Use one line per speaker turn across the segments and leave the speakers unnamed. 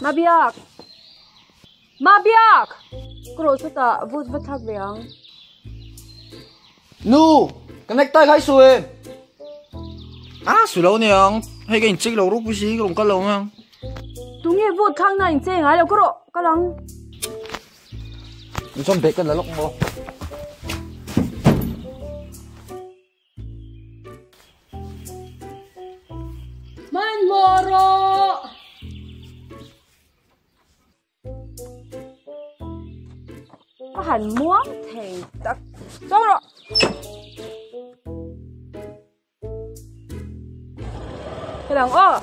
Mabiak! Mabiak! Kuro suta, vut vathak beang.
Nu! Connect tay khai suy! Suy lâu nè ông. Hay cái chích lâu rút bùi xí, cái lồng cắt lâu nè.
Đúng nghe vut khang na chê ngái lâu kuro, cái lăng.
Nó trong bếp cần là lọc mô.
Man moro! Hẳn muống thành tắc. Xong rồi! Cái lăng ơ!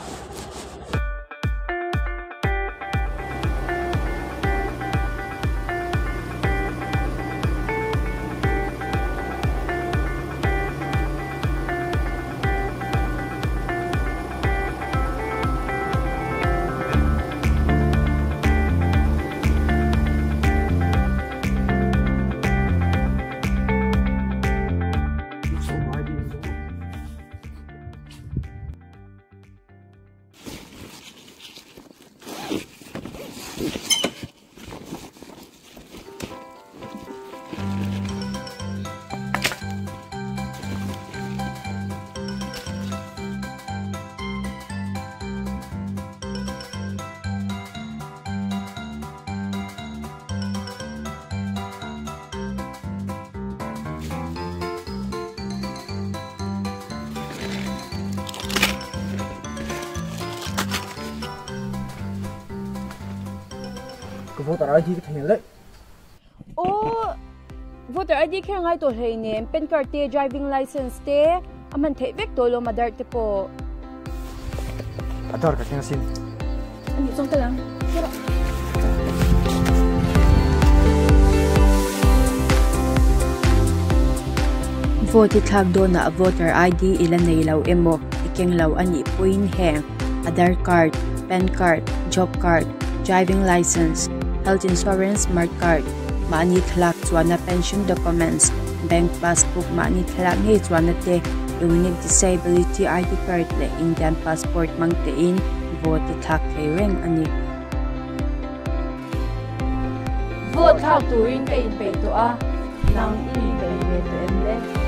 Voter ID cái thằng đấy.
Voter ID kaya ngay to hay name, pen card te, driving license te, aman te vek to lo madar te po.
Adar ka kaya sim.
Ano song ka lang? Tara. Vote thag do na voter ID ilan na ilaw emo, ikeng law ani puin heng, Aadhaar card, pen card, job card, driving license, health insurance smart card, maani thalak chuana pension documents, bank passbook maani thalak nge chuana te, unique disability ID card le Indian passport mang te in vote thak thei reng ani. Vote thak turin pe in pe to a nang in pe to en le.